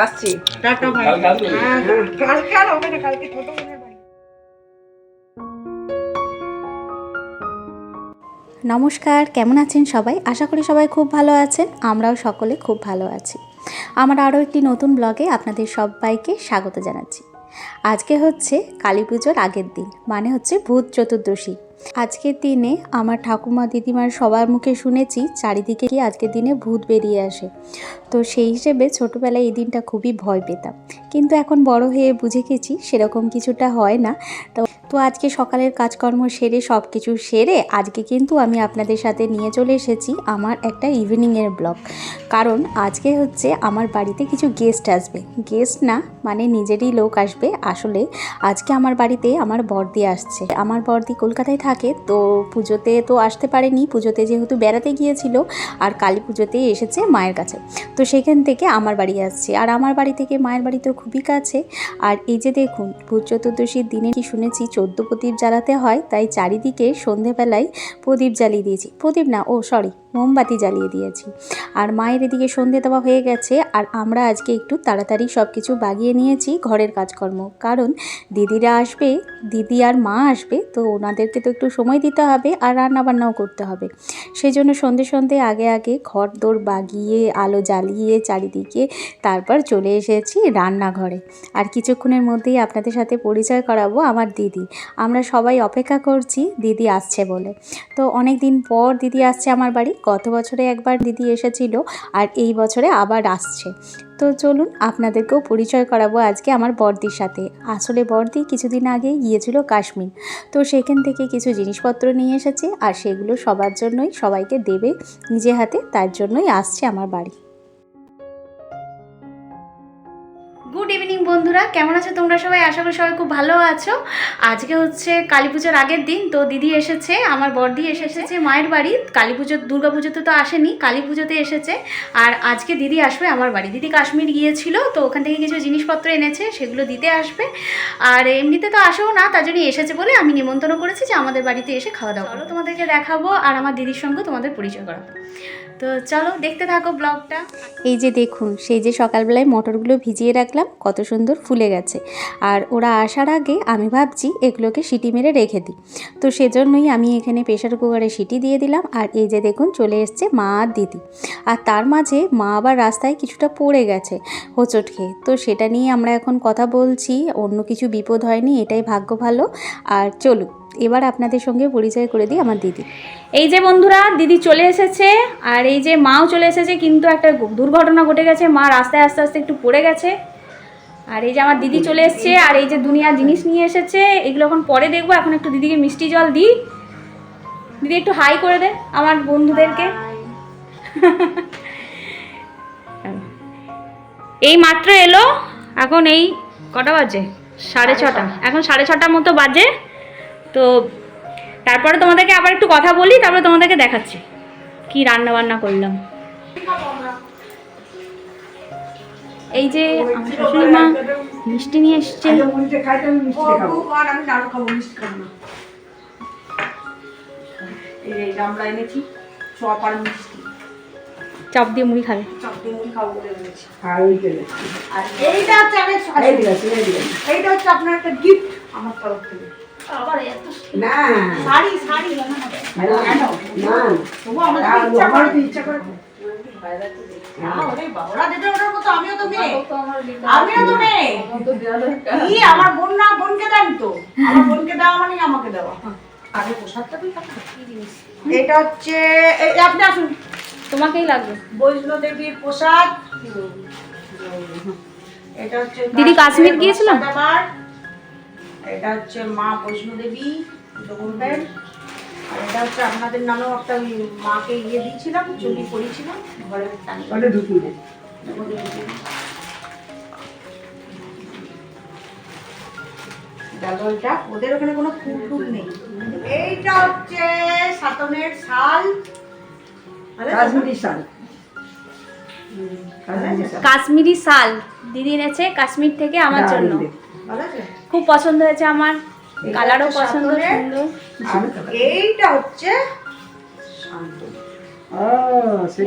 আসছি, টাটা ভাই। হ্যাঁ, কালকে আর হবে না, কালকে ছোট বোনের বাড়ি। নমস্কার, কেমন আছেন সবাই? আশা করি সবাই খুব ভালো আছেন। আমরাও সকলে খুব ভালো আছি। আমার আরও একটি নতুন ব্লগে আপনাদের সবাইকে স্বাগত জানাচ্ছি। আজকে হচ্ছে কালী পুজোর আগের দিন, মানে হচ্ছে ভূত চতুর্দশী। আজকের দিনে আমার ঠাকুমা দিদিমার সবার মুখে শুনেছি চারিদিকে কি আজকের দিনে ভূত বেরিয়ে আসে। তো সেই হিসেবে ছোটোবেলায় এই দিনটা খুবই ভয় পেতাম, কিন্তু এখন বড় হয়ে বুঝে গেছি সেরকম কিছুটা হয় না। তো আজকে সকালের কাজকর্ম সেরে সব কিছু সেরে আজকে কিন্তু আমি আপনাদের সাথে নিয়ে চলে এসেছি আমার একটা ইভিনিংয়ের ব্লগ। কারণ আজকে হচ্ছে আমার বাড়িতে কিছু গেস্ট আসবে। গেস্ট না, মানে নিজেরই লোক আসবে। আসলে আজকে আমার বাড়িতে আমার বড়দি আসছে। আমার বড়দি কলকাতায় থাকে, তো পুজোতে তো আসতে পারেনি। পুজোতে যেহেতু বেড়াতে গিয়েছিল, আর কালী পুজোতে এসেছে মায়ের কাছে, তো সেখান থেকে আমার বাড়ি আসছে। আর আমার বাড়ি থেকে মায়ের বাড়ি তো খুবই কাছে। আর এই যে দেখুন, ভূত চতুর্দশীর দিনে কি শুনেছি 14 প্রদীপ জ্বালাতে হয়, তাই চারিদিকে সন্ধেবেলায় প্রদীপ জ্বালিয়ে দিয়েছি। প্রদীপ না, মোমবাতি জ্বালিয়ে দিয়েছি। আর মায়ের এদিকে সন্ধে দেওয়া হয়ে গেছে। আর আমরা আজকে একটু তাড়াতাড়ি সব কিছু বাগিয়ে নিয়েছি ঘরের কাজকর্ম, কারণ দিদিরা আসবে, দিদি আর মা আসবে, তো ওনাদেরকে তো একটু সময় দিতে হবে আর রান্নাবান্নাও করতে হবে। সেই জন্য সন্ধে আগে আগে ঘর দোর বাগিয়ে আলো জ্বালিয়ে চারিদিকে তারপর চলে এসেছি রান্নাঘরে। আর কিছুক্ষণের মধ্যেই আপনাদের সাথে পরিচয় করাবো আমার দিদি। আমরা সবাই অপেক্ষা করছি দিদি আসছে বলে। তো অনেক দিন পর দিদি আসছে আমার বাড়ি। গত বছরে একবার দিদি এসেছিল, আর এই বছরে আবার আসছে। তো চলুন আপনাদেরকেও পরিচয় করাবো আজকে আমার বড়দির সাথে। আসলে বড়দি কিছুদিন আগে গিয়েছিল কাশ্মীর, তো সেখান থেকে কিছু জিনিসপত্র নিয়ে এসেছে, আর সেগুলো সবার জন্যই, সবাইকে দেবে নিজে হাতে, তার জন্যই আসছে আমার বাড়ি। গুড ইভিনিং বন্ধুরা, কেমন আছো তোমরা সবাই? আশা করি সবাই খুব ভালো আছো। আজকে হচ্ছে কালী পুজোর আগের দিন, তো দিদি এসেছে, আমার বড়দি এসেছে মায়ের বাড়ি। কালী পুজো, দুর্গা পুজোতে তো আসেনি, কালী পুজোতে এসেছে। আর আজকে দিদি আসবে আমার বাড়ি। দিদি কাশ্মীর গিয়েছিল, তো ওখান থেকে কিছু জিনিসপত্র এনেছে, সেগুলো দিতে আসবে। আর এমনিতে তো আসেও না, তার জন্য এসেছে বলে আমি নিমন্ত্রণ করেছি যে আমাদের বাড়িতে এসে খাওয়া দাওয়া করো। তোমাদেরকে দেখাবো আর আমার দিদির সঙ্গে তোমাদের পরিচয় করাবো। তো চলো দেখতে থাকো ব্লগটা। এই যে দেখুন, সেই যে সকালবেলায় মটরগুলো ভিজিয়ে রাখলাম, কত সুন্দর ফুলে গেছে। আর ওরা আসার আগে আমি ভাবছি এগুলোকে সিটি মেরে রেখে দিই, তো সেজন্যই আমি এখানে প্রেশার কুকারে সিটি দিয়ে দিলাম। আর এই যে দেখুন চলে এসছে মা আর দিদি। আর তার মাঝে মা আবার রাস্তায় কিছুটা পড়ে গেছে হোঁচট খেয়ে, তো সেটা নিয়ে আমরা এখন কথা বলছি। অন্য কিছু বিপদ হয়নি, এটাই ভাগ্য ভালো। আর চলুন এবার আপনাদের সঙ্গে পরিচয় করে দিই আমার দিদি। এই যে বন্ধুরা, দিদি চলে এসেছে, আর এই যে মাও চলে এসেছে, কিন্তু একটা দুর্ঘটনা ঘটে গেছে। মা রাস্তায় আস্তে আস্তে একটু পড়ে গেছে। আর এই যে আমার দিদি চলে এসছে, আর এই যে দুনিয়ার জিনিস নিয়ে এসেছে, এগুলো এখন পরে দেখবো। এখন একটু দিদিকে মিষ্টি জল দিই। দিদি একটু হাই করে দে আমার বন্ধুদেরকে। এই মাত্র এলো, এখন এই কটা বাজে? 6:30। এখন 6:30 মতো বাজে। তো তারপরে তোমাদেরকে আবার একটু কথা বলি, তারপরে তোমাদেরকে দেখাচ্ছি কি রান্না বান্না করলাম। এই যে আমার শাশুড়ি মা মিষ্টি নিয়ে এসছে। চপ দিয়ে মুড়ি খাবে। এইটা হচ্ছে আপনার একটা গিফট আমার তরফ থেকে। না শাড়ি শাড়ি ইচ্ছা করে আমিও তো মেয়ে, আমার বোন না, বোনকে দেন তো। আমার বোনকে দেওয়া মানে আমাকে দেওয়া। আগে পোশাকটা এটা হচ্ছে, আপনি আসুন, তোমাকেই লাগবে। বৈষ্ণো দেবীর পোশাক। এটা হচ্ছে দিদি কাশ্মীর গিয়েছিল। এটা হচ্ছে মা বৈষ্ণো দেবী বলবেন। আর এটা হচ্ছে আপনাদের নামেও একটা মাকে দিয়েছিলাম, চুরি করেছিলাম ঘরে ঢুকিয়ে। ওদের ওখানে কোনো ফুল টুল নেই। এইটা হচ্ছে সাতনের শাল, কাশ্মীরি শাল। কাশ্মীরি শাল দিদি এনেছে কাশ্মীর থেকে আমার জন্য। খুব পছন্দ হয়েছে আমার, কালারও পছন্দ, সুন্দর। এইটা হচ্ছে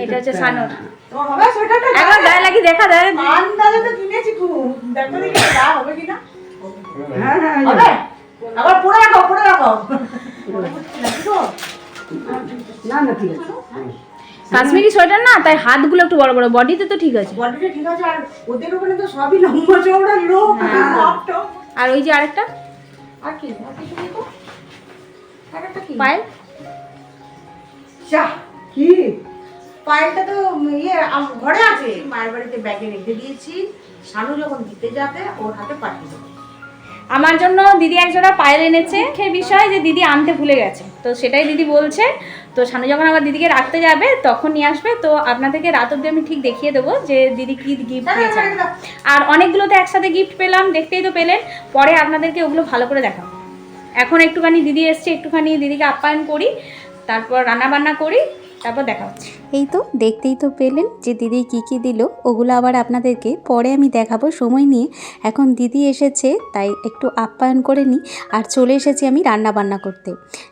এটা হচ্ছে সানুর। তোমার হবে সোয়েটারটা? একবার গায়ে লাগিয়ে দেখা দেয়। ঠান্ডা তো কিনেছি খুব, দেখো দেখি যা হবে কিনা। হ্যাঁ হ্যাঁ হবে? আবার পরে রাখো, পরে রাখো। নাকি তো? না না ঠিক আছে কাশ্মীরি সোয়েটার না, তাই হাতগুলো একটু বড় বড়, বডিতে তো ঠিক আছে। বডিটা ঠিক আছে, আর ওদের ওখানে তো সবই লম্বা চওড়া লোক, টপ টপ। আর ওই যে আরেকটা আর কি? আর কিছু নেই তো? আর একটা কি? পায়েল, চা। কি পায়েলটা তো ঘরে আছে, মায়ের বাড়িতে ব্যাগে রেখে দিয়েছি। শানু যখন দিতে যাবে ওর হাতে পাঠিয়ে দেবো। আমার জন্য দিদি একজোড়া পায়েল এনেছে। সে বিষয় যে দিদি আনতে ভুলে গেছে, তো সেটাই দিদি বলছে। তো শানু যখন আবার দিদিকে রাখতে যাবে তখন নিয়ে আসবে। তো আপনাদেরকে রাত অব্দি আমি ঠিক দেখিয়ে দেবো যে দিদি কি গিফট দিয়েছে। আর অনেকগুলো তো একসাথে গিফট পেলাম, দেখতেই তো পেলেন। পরে আপনাদেরকে ওগুলো ভালো করে দেখাবো। এখন একটুখানি দিদি এসছে, একটুখানি দিদিকে আপ্যায়ন করি, তারপর রান্না বান্না করি, তারপর দেখা হচ্ছে। এই তো দেখতেই তো পেলেন যে দিদি কি কি দিল, ওগুলো আবার আপনাদেরকে পরে আমি দেখাবো সময় নিয়ে। এখন দিদি এসেছে তাই একটু আপ্যায়ন করে নিই, আর চলে এসেছি আমি রান্না বান্না করতে।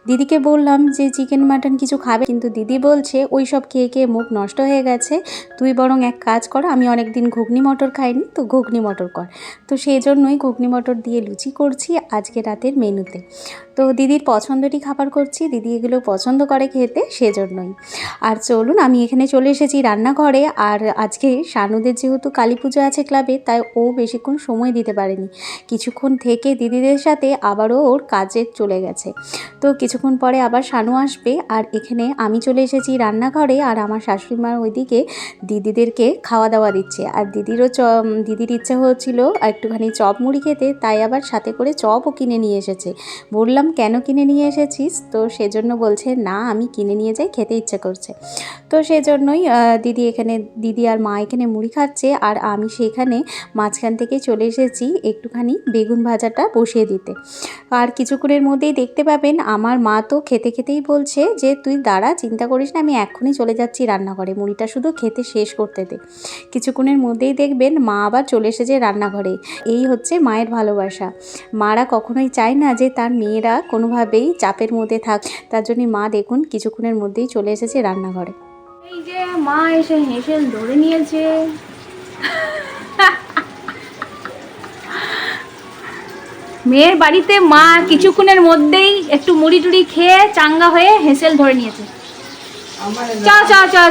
দিদিকে বললাম যে চিকেন মাটন কিছু খাবে, কিন্তু দিদি বলছে ওই সব খেয়ে খেয়ে মুখ নষ্ট হয়ে গেছে, তুই বরং এক কাজ কর, আমি অনেক দিন ঘুগনি মটর খাইনি, তো ঘুগনি মটর কর। তো সেই জন্যই ঘুগনি মটর দিয়ে লুচি করছি আজকে রাতের মেনুতে। তো দিদির পছন্দেরই খাবার করছি, দিদি এগুলো পছন্দ করে খেতে, সেজন্যই। আর চলুন, আমি এখানে চলে এসেছি রান্নাঘরে। আর আজকে শানুদের যেহেতু কালী পুজো আছে ক্লাবে, তাই ও বেশিক্ষণ সময় দিতে পারেনি। কিছুক্ষণ থেকে দিদিদের সাথে আবারও ওর কাজে চলে গেছে। তো কিছুক্ষণ পরে আবার শানু আসবে। আর এখানে আমি চলে এসেছি রান্নাঘরে, আর আমার শাশুড়ি মা ওইদিকে দিদিদেরকে খাওয়া দাওয়া দিচ্ছে। আর দিদির ইচ্ছা হচ্ছিল একটুখানি চপ মুড়ি খেতে, তাই আবার সাথে করে চপও কিনে নিয়ে এসেছে। বললাম কেন কিনে নিয়ে এসেছিস, তো সেজন্য বলছে না আমি কিনে নিয়ে যাই, খেতে ইচ্ছে করছে। তো সেজন্যই দিদি আর মা এখানে মুড়ি খাচ্ছে, আর আমি সেখানে মাঝখান থেকে চলে এসেছি একটুখানি বেগুন ভাজাটা বসিয়ে দিতে। আর কিছুক্ষণের মধ্যেই দেখতে পাবেন আমার মা তো খেতে খেতেই বলছে যে তুই দাঁড়া, চিন্তা করিস না, আমি এক্ষুনি চলে যাচ্ছি রান্নাঘরে, মুড়িটা শুধু খেতে শেষ করতে দে। কিছুক্ষণের মধ্যেই দেখবেন মা আবার চলে এসেছে রান্নাঘরে। এই হচ্ছে মায়ের ভালোবাসা। মারা কখনোই চায় না যে তার মেয়েরা কোনোভাবেই চাপের মধ্যে থাক, তার জন্য মা দেখুন কিছুক্ষণের মধ্যেই চলে এসেছে রান্নাঘরে। এই যে মা এসে হেসেল ধরে নিয়েছে। মেয়ের বাড়িতে মা কিছুক্ষণের মধ্যেই একটু মুড়ি টুড়ি খেয়ে চাঙ্গা হয়ে হেসেল ধরে নিয়েছে।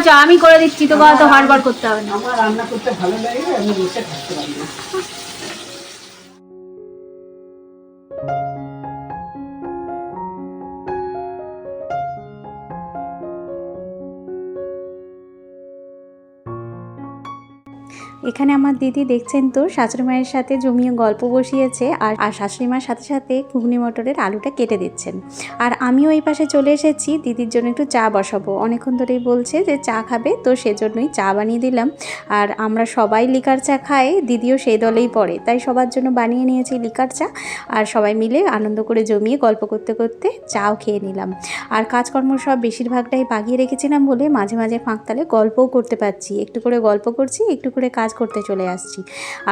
চা আমি করে দিচ্ছি, তো তো হাড়বার করতে হবে না। আমার রান্না করতে ভালো লাগে, আমি বসে থাকতে পারি না। এখানে আমার দিদি দেখছেন তো শাশুড়ি মায়ের সাথে জমিয়ে গল্প বসিয়েছে, আর শাশুড়ি মার সাথে সাথে ঘুগনি মটরের আলুটা কেটে দিচ্ছেন। আর আমিও এই পাশে চলে এসেছি দিদির জন্য একটু চা বসাবো, অনেকক্ষণ ধরেই বলছে যে চা খাবে, তো সেজন্যই চা বানিয়ে দিলাম। আর আমরা সবাই লিকার চা খাই, দিদিও সেই দলেই পড়ে, তাই সবার জন্য বানিয়ে নিয়েছি লিকার চা। আর সবাই মিলে আনন্দ করে জমিয়ে গল্প করতে করতে চাও খেয়ে নিলাম। আর কাজকর্ম সব বেশিরভাগটাই বাগিয়ে রেখেছিলাম বলে মাঝে মাঝে ফাঁকতালে গল্পও করতে পারছি, একটু করে গল্প করছি, একটু করে কাজ করতে চলে আসছি।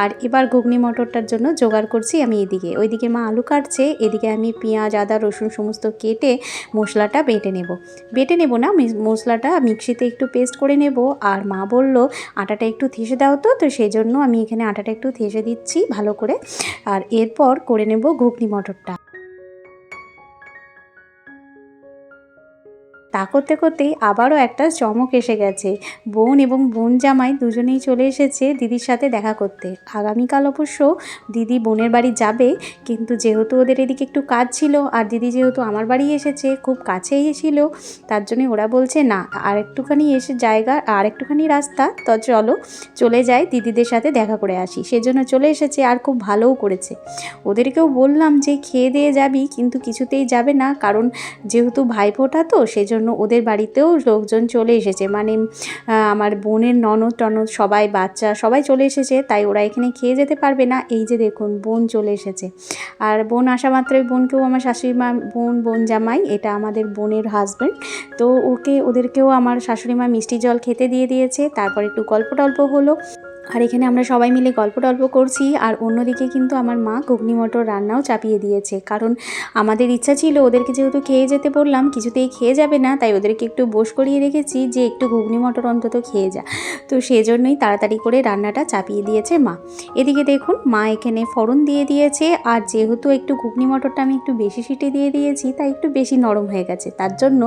আর এবার ঘুগনি মটরটার জন্য জোগাড় করছি আমি এদিকে, ওইদিকে মা আলু কাটছে, এদিকে আমি পেঁয়াজ আদা রসুন সমস্ত কেটে মশলাটা বেটে নেব না, মশলাটা মিক্সিতে একটু পেস্ট করে নেব। আর মা বলল আটাটা একটু থেসে দাও, তো সেই জন্য আমি এখানে আটাটা একটু থেসে দিচ্ছি ভালো করে। আর এরপর করে নেব ঘুগনি মটরটা। তা করতে করতেই আবারও একটা চমক এসে গেছে, বোন এবং বোন জামাই দুজনেই চলে এসেছে দিদির সাথে দেখা করতে। আগামীকাল অবশ্য দিদি বোনের বাড়ি যাবে, কিন্তু যেহেতু ওদের এদিকে একটু কাজ ছিল, আর দিদি যেহেতু আমার বাড়ি এসেছে খুব কাছেই ছিল, তার জন্য ওরা বলছে না আর একটুখানি রাস্তা, তো চলে যাই দিদিদের সাথে দেখা করে আসি, সেজন্য চলে এসেছে। আর খুব ভালোও করেছে। ওদেরকেও বললাম যে খেয়ে দিয়ে যাবি, কিন্তু কিছুতেই যাবে না, কারণ যেহেতু ভাইফোঁটা তো সেজন্য ওদের বাড়িতেও লোকজন চলে এসেছে, মানে আমার বোনের ননদ টনদ সবাই, বাচ্চা সবাই চলে এসেছে, তাই ওরা এখানে খেয়ে যেতে পারবে না। এই যে দেখুন বোন চলে এসেছে। আর বোন আসা মাত্রই বোনকেও আমার শাশুড়ি মা, বোন জামাই, এটা আমাদের বোনের হাজব্যান্ড, তো ওদেরকেও আমার শাশুড়ি মা মিষ্টি জল খেতে দিয়ে দিয়েছে। তারপর একটু গল্প টল্প হলো। আর এখানে আমরা সবাই মিলে গল্প টল্প করছি। আর অন্যদিকে কিন্তু আমার মা ঘুগনি মটর রান্নাও চাপিয়ে দিয়েছে, কারণ আমাদের ইচ্ছা ছিল ওদেরকে যেহেতু খেয়ে যেতে বললাম, কিছুতেই খেয়ে যাবে না, তাই ওদেরকে একটু বোস করিয়ে রেখেছি যে একটু ঘুগনি মটর অন্তত খেয়ে যা। তো সেজন্যই তাড়াতাড়ি করে রান্নাটা চাপিয়ে দিয়েছে মা। এদিকে দেখুন মা এখানে ফোড়ন দিয়ে দিয়েছে, আর যেহেতু একটু ঘুগনি মটরটা আমি একটু বেশি সিটি দিয়ে দিয়েছি, তাই একটু বেশি নরম হয়ে গেছে। তার জন্য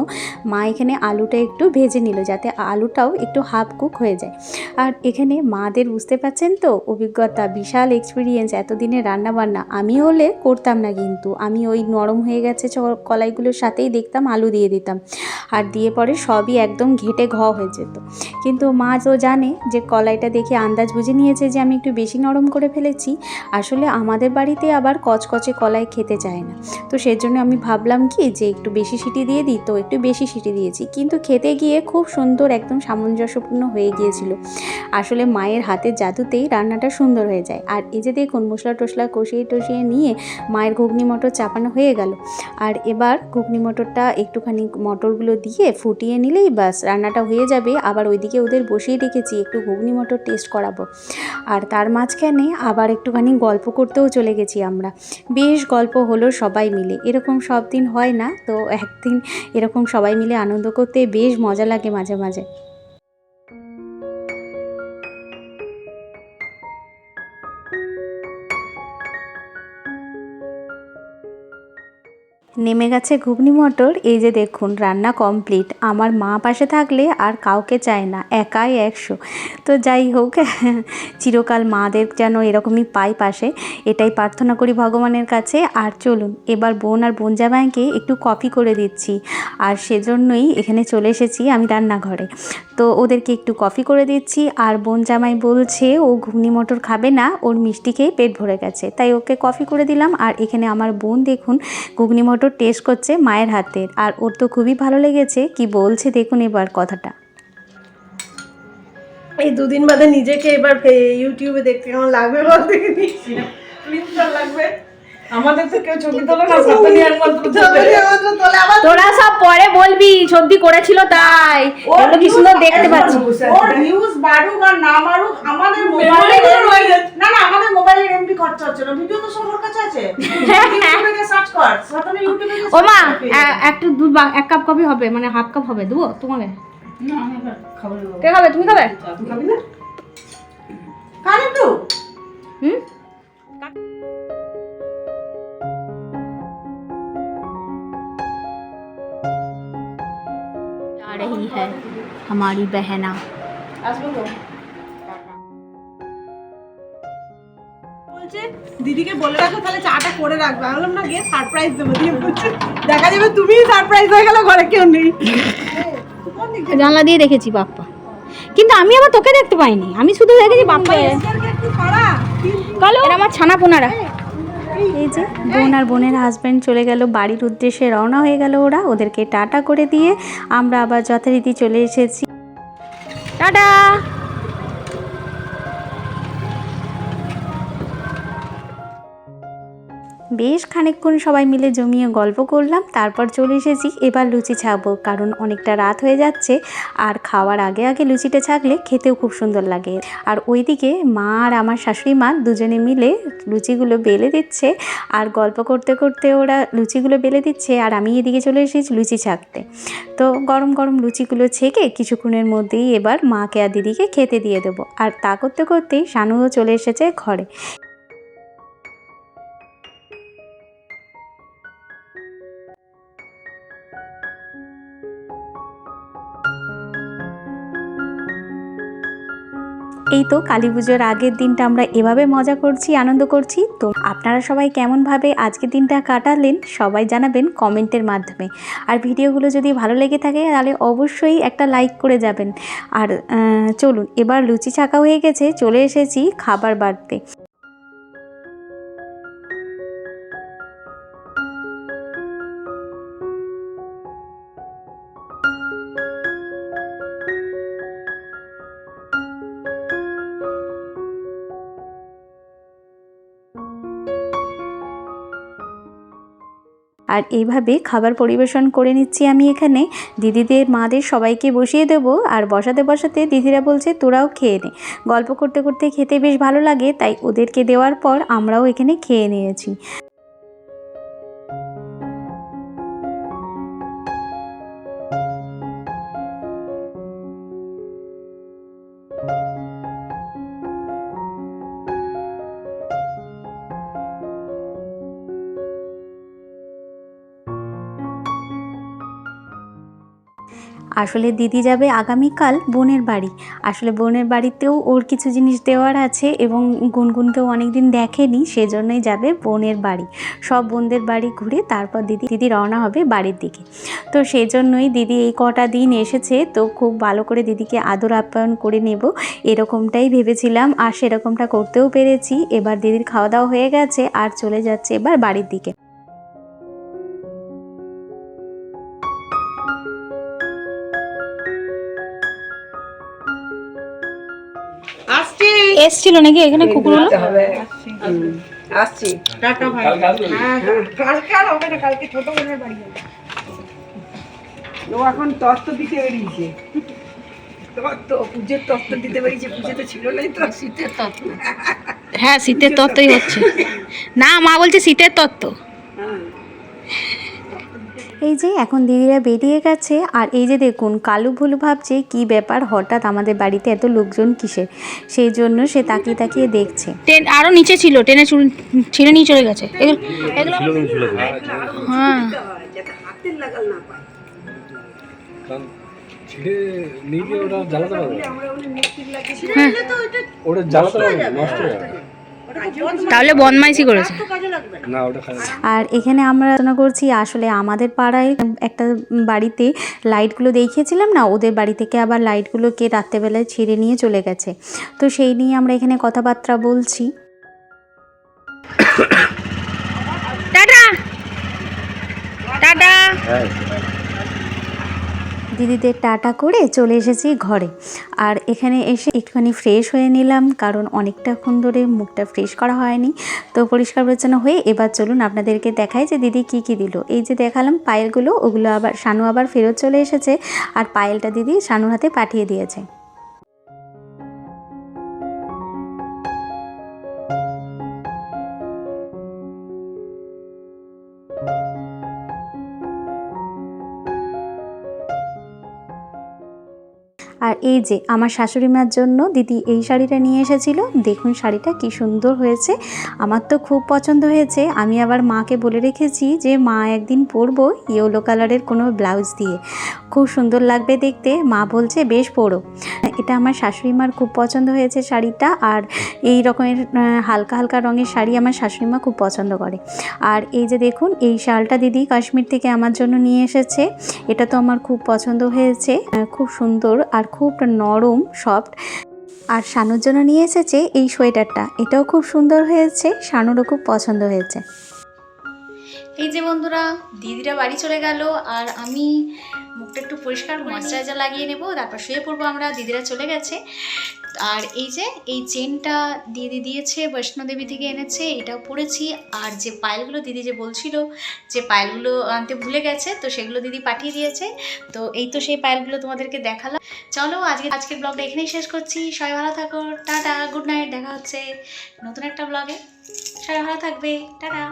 মা এখানে আলুটা একটু ভেজে নিল, যাতে আলুটাও একটু হাফ কুক হয়ে যায়। আর এখানে মাদের বুঝতে পারছেন তো অভিজ্ঞতা, বিশাল এক্সপিরিয়েন্স এতদিনের রান্নাবান্না। আমি হলে করতাম না, কিন্তু আমি ওই নরম হয়ে গেছে কলাইগুলোর সাথেই দেখতাম আলু দিয়ে দিতাম, আর দিয়ে পরে সবই একদম ঘেটে হয়ে যেত। কিন্তু মা তো জানে যে কলাইটা দেখে আন্দাজ বুঝে নিয়েছে যে আমি একটু বেশি নরম করে ফেলেছি। আসলে আমাদের বাড়িতে আবার কচকচে কলাই খেতে চায় না, তো সেজন্য আমি ভাবলাম কি যে একটু বেশি সিটি দিয়ে দিই, তো একটু বেশি সিটি দিয়েছি। কিন্তু খেতে গিয়ে খুব সুন্দর একদম সামঞ্জস্যপূর্ণ হয়ে গিয়েছিল। আসলে মায়ের হাতের জাদুতেই রান্নাটা সুন্দর হয়ে যায়। আর এই যে দেখুন মশলা টশলা কষিয়ে টষিয়ে নিয়ে মায়ের ঘুগনি মটর চাপানো হয়ে গেল। আর এবার ঘুগনি মটরটা একটুখানি মটরগুলো দিয়ে ফুটিয়ে নিলেই বাস রান্নাটা হয়ে যাবে। আবার ওইদিকে ওদের বসিয়ে রেখেছি, একটু ঘুগনি মটর টেস্ট করাবো। আর তার মাঝখানে আবার একটুখানি গল্প করতেও চলে গেছি আমরা। বেশ গল্প হলো সবাই মিলে, এরকম সব দিন হয় না, তো একদিন এরকম সবাই মিলে আনন্দ করতে বেশ মজা লাগে মাঝে মাঝে। নেমে গেছে ঘুগনি মটর। এই যে দেখুন রান্না কমপ্লিট। আমার মা পাশে থাকলে আর কাউকে চায় না, একাই 100। তো যাই হোক, চিরকাল মাদের যেন এরকমই পাই পাশে, এটাই প্রার্থনা করি ভগবানের কাছে। আর চলুন এবার বোন আর বোন জামাইকে একটু কফি করে দিচ্ছি, আর সেজন্যই এখানে চলে এসেছি আমি রান্নাঘরে। তো ওদেরকে একটু কফি করে দিচ্ছি। আর বোন জামাই বলছে ও ঘুগনি মটর খাবে না, ওর মিষ্টি খেয়ে পেট ভরে গেছে, তাই ওকে কফি করে দিলাম। আর এখানে আমার বোন দেখুন ঘুগনি মটর টেস্ট করছে মায়ের হাতের, আর ওর তো খুবই ভালো লেগেছে। কি বলছে দেখুন এবার কথাটা। এই দুদিন বাদে নিজেকে এবার ইউটিউবে দেখতে কেমন লাগবে বলতে লাগবে। আমাদের তো কেউ ছবি তোলে না, সাতানি একমাত্র তোলে। আবার তোরা সব পরে বলবি ছবি করেছিল তাই ওগুলো কি সুন্দর দেখতে পাচ্ছি। ওর ভিউজ বাড়ুক আর না বাড়ুক, আমাদের মোবাইলে না না আমাদের মোবাইলের এমবি খরচা হচ্ছে না, ভিডিও তো সব ওর কাছে আছে। ইউটিউবে সার্চ কর, সাতানি ইউটিউবে। ও মা একটু দুধ এক কাপ কফি হবে, মানে হাফ কাপ হবে, দেবো তোমাকে? না আমি খাবো না। কে খাবে? তুমি খাবে? তুই খাবি না? খান একটু। হুম। आ रही है हमारी बहना। আসবো তো। বলছে দিদিকে বলে রাখো তাহলে চাটা করে রাখবে। আমি বললাম না, গিয়ে সারপ্রাইজ দেবো। দিয়ে বলছে দেখা যাবে তুমি সারপ্রাইজ হয়ে গেল, ঘরে কেউ নেই। জানলা দিয়ে দেখেছি বাপ্পা, কিন্তু আমি আবার তোকে দেখতে পাইনি, আমি শুধু দেখেছি বাপ্পা। একটু পাড়া কালো এরা আমার ছানা পোনারা। এই যে বোন আর বোনের হাজব্যান্ড চলে গেল বাড়ির উদ্দেশ্যে, রওনা হয়ে গেল ওরা। ওদেরকে টাটা করে দিয়ে আমরা আবার যথারীতি চলে এসেছি। টাটা। বেশ খানিকক্ষণ সবাই মিলে জমিয়ে গল্প করলাম, তারপর চলে এসেছি এবার লুচি ছাকবো, কারণ অনেকটা রাত হয়ে যাচ্ছে। আর খাওয়ার আগে আগে লুচিটা ছাকলে খেতেও খুব সুন্দর লাগে। আর ওইদিকে মা আর আমার শাশুড়ি মা দুজনে মিলে লুচিগুলো বেলে দিচ্ছে, আর গল্প করতে করতে ওরা লুচিগুলো বেলে দিচ্ছে, আর আমি এদিকে চলে এসেছি লুচি ছাকতে। তো গরম গরম লুচিগুলো ছেঁকে কিছুক্ষণের মধ্যেই এবার মাকে আর দিদিকে খেতে দিয়ে দেবো। আর তা করতে করতেই শানুও চলে এসেছে ঘরে। এই তো কালী পুজোর আগের দিনটা আমরা এভাবে মজা করছি, আনন্দ করছি। তো আপনারা সবাই কেমনভাবে আজকের দিনটা কাটালেন সবাই জানাবেন কমেন্টের মাধ্যমে। আর ভিডিওগুলো যদি ভালো লেগে থাকে তাহলে অবশ্যই একটা লাইক করে যাবেন। আর চলুন এবার লুচি ছাকা হয়ে গেছে, চলে এসেছি খাবার বাড়তে। আর এইভাবে খাবার পরিবেশন করে নিচ্ছি আমি এখানে। দিদিদের মাদের সবাইকে বসিয়ে দেবো, আর বসাতে বসাতে দিদিরা বলছে তোরাও খেয়ে নে। গল্প করতে করতে খেতে বেশ ভালো লাগে, তাই ওদেরকে দেওয়ার পর আমরাও এখানে খেয়ে নিয়েছি। আসলে দিদি যাবে আগামীকাল বোনের বাড়ি। আসলে বোনের বাড়িতেও ওর কিছু জিনিস দেওয়ার আছে এবং গুনগুনকেও অনেকদিন দেখেনি, সেজন্যই যাবে বোনের বাড়ি। সব বোনদের বাড়ি ঘুরে তারপর দিদি রওনা হবে বাড়ির দিকে। তো সেজন্যই দিদি এই কটা দিন এসেছে, তো খুব ভালো করে দিদিকে আদর আপ্যায়ন করে নেব এরকমটাই ভেবেছিলাম, আর সেরকমটা করতেও পেরেছি। এবার দিদির খাওয়া দাওয়া হয়ে গেছে আর চলে যাচ্ছে এবার বাড়ির দিকে। এসছিল নাকি এখানে কুকুরগুলো? আসছি, টাটা ভাই। হ্যাঁ, কালকে আর হবে না, কালকে ছোট বোনের বাড়ি যাবে। ও এখন তত্ত্ব দিতে বেরিয়েছে, পুজোর তত্ত্ব দিতে বেরিয়েছে। পুজো তো ছিল নাই, তো শীতের তত্ত্ব। হ্যাঁ, শীতের তত্ত্বই হচ্ছে। না, মা বলছে শীতের তত্ত্ব। এই যে এখন দিদিরা বেরিয়ে গেছে, আর এই যে দেখুন কালু ভুলু ভাবছে কি ব্যাপার, হঠাৎ আমাদের বাড়িতে এত লোকজন কিসের, সেই জন্য সে তাকিয়ে তাকিয়ে দেখছে। ট্রেন আরো নিচে ছিল, ট্রেনে ছিঁড়ে নিয়ে চলে গেছে এগুলো। হ্যাঁ, হাতের লাগাল না পায়। ছিঁড়ে নিয়ে গিয়ে ওটা জ্বালাতে পারবে, আমরা ওখানে মিস্ত্রি লাগিয়েছি, ওটা জ্বালাতে পারবে, নষ্ট হয়ে যাবে। তাহলে বদমাইশি করেছে। না ওটা খারাপ। আর এখানে আমরা আলোচনা করছি, আসলে আমাদের পাড়ায় একটা বাড়িতে লাইটগুলো দেখিয়েছিলাম না, ওদের বাড়ি থেকে আবার লাইটগুলোকে রাত্রেবেলায় ছিঁড়ে নিয়ে চলে গেছে। তো সেই নিয়ে আমরা এখানে কথাবার্তা বলছি। Tata tata. দিদিদের টাটা করে চলে এসেছি ঘরে। আর এখানে এসে একটুখানি ফ্রেশ হয়ে নিলাম, কারণ অনেকটাক্ষণ ধরে মুখটা ফ্রেশ করা হয়নি। তো পরিষ্কার পরিচ্ছন্ন হয়ে এবার চলুন আপনাদেরকে দেখাই যে দিদি কি কি দিল। এই যে দেখালাম পায়েলগুলো, ওগুলো আবার শানু আবার ফেরত চলে এসেছে, আর পায়েলটা দিদি শানুর হাতে পাঠিয়ে দিয়েছে। আর এই যে আমার শাশুড়ি মার জন্য দিদি এই শাড়িটা নিয়ে এসেছিল। দেখুন শাড়িটা কি সুন্দর হয়েছে, আমার তো খুব পছন্দ হয়েছে। আমি আবার মাকে বলে রেখেছি যে মা একদিন পরবো ইয়েলো কালারের কোনো ব্লাউজ দিয়ে, খুব সুন্দর লাগবে দেখতে। মা বলছে বেশ পরো। এটা আমার শাশুড়ি মার খুব পছন্দ হয়েছে শাড়িটা, আর এই রকমের হালকা হালকা রঙের শাড়ি আমার শাশুড়ি মা খুব পছন্দ করে। আর এই যে দেখুন এই শালটা দিদি কাশ্মীর থেকে আমার জন্য নিয়ে এসেছে, এটা তো আমার খুব পছন্দ হয়েছে, খুব সুন্দর আর খুব নরম সফট। আর শানুর জন্য নিয়ে এসেছে এই সোয়েটারটা, এটাও খুব সুন্দর হয়েছে, শানুরও খুব পছন্দ হয়েছে। এই যে বন্ধুরা দিদিরা বাড়ি চলে গেল, আর আমি মুখটা একটু পরিষ্কার ময়েশ্চারাইজার লাগিয়ে নেব, তারপর শুয়ে পড়বো আমরা। দিদিরা চলে গেছে। আর এই যে এই চেনটা দিদি দিয়েছে, বৈষ্ণোদেবী থেকে এনেছে, এটাও পরেছি। আর যে পায়েলগুলো দিদি যে বলছিল যে পায়েলগুলো আনতে ভুলে গেছে, তো সেগুলো দিদি পাঠিয়ে দিয়েছে। তো এই তো সেই পায়েলগুলো তোমাদেরকে দেখালাম। চলো আজকের ব্লগটা এখানেই শেষ করছি। সবাই ভালো থাকো, টাটা, গুড নাইট। দেখা হচ্ছে নতুন একটা ব্লগে। সবাই ভালো থাকবে, টাটা।